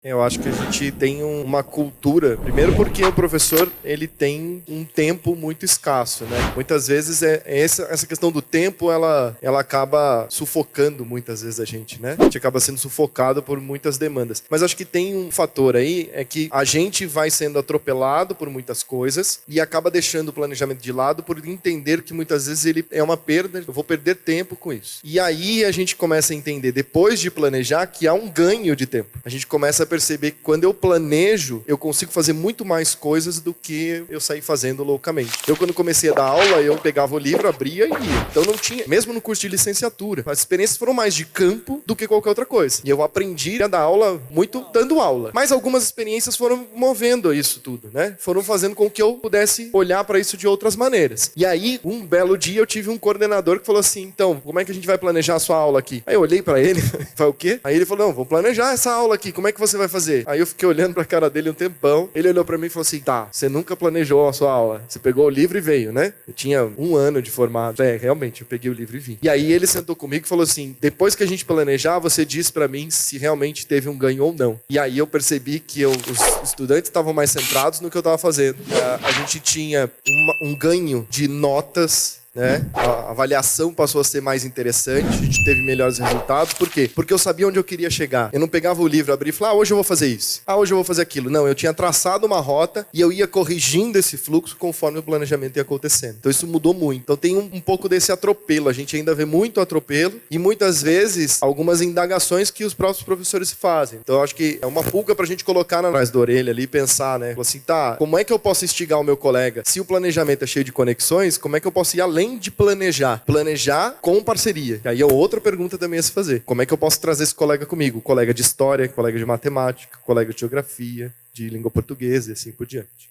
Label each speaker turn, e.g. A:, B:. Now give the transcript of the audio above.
A: Eu acho que a gente tem uma cultura, primeiro porque o professor ele tem um tempo muito escasso, né? Muitas vezes essa questão do tempo, ela acaba sufocando muitas vezes a gente, né? A gente acaba sendo sufocado por muitas demandas. Mas acho que tem um fator aí, é que a gente vai sendo atropelado por muitas coisas e acaba deixando o planejamento de lado por entender que muitas vezes ele é uma perda, eu vou perder tempo com isso. E aí a gente começa a entender, depois de planejar, que há um ganho de tempo. A gente começa a perceber que quando eu planejo, eu consigo fazer muito mais coisas do que eu sair fazendo loucamente. Eu, quando comecei a dar aula, eu pegava o livro, abria e ia. Então não tinha, mesmo no curso de licenciatura, as experiências foram mais de campo do que qualquer outra coisa. E eu aprendi a dar aula muito dando aula. Mas algumas experiências foram movendo isso tudo, né? Foram fazendo com que eu pudesse olhar para isso de outras maneiras. E aí, um belo dia, eu tive um coordenador que falou assim, então, como é que a gente vai planejar a sua aula aqui? Aí eu olhei para ele, falei, o quê? Aí ele falou, não, vou planejar essa aula aqui, como é que você vai fazer? Aí eu fiquei olhando pra cara dele um tempão. Ele olhou pra mim e falou assim, tá, você nunca planejou a sua aula. Você pegou o livro e veio, né? Eu tinha 1 ano de formado. Realmente, eu peguei o livro e vim. E aí ele sentou comigo e falou assim, depois que a gente planejar, você diz pra mim se realmente teve um ganho ou não. E aí eu percebi que os estudantes estavam mais centrados no que eu tava fazendo. A gente tinha um ganho de notas, né? A avaliação passou a ser mais interessante, a gente teve melhores resultados. Por quê? Porque eu sabia onde eu queria chegar. Eu não pegava o livro, abria e falava, hoje eu vou fazer isso. Hoje eu vou fazer aquilo. Não, eu tinha traçado uma rota e eu ia corrigindo esse fluxo conforme o planejamento ia acontecendo. Então isso mudou muito. Então tem um pouco desse atropelo. A gente ainda vê muito atropelo e muitas vezes algumas indagações que os próprios professores fazem. Então eu acho que é uma pulga pra gente colocar atrás da orelha ali e pensar, né? Assim, tá, como é que eu posso instigar o meu colega? Se o planejamento é cheio de conexões, como é que eu posso ir além de planejar com parceria? E aí é outra pergunta também a se fazer. Como é que eu posso trazer esse colega comigo? Colega de história, colega de matemática, colega de geografia, de língua portuguesa e assim por diante.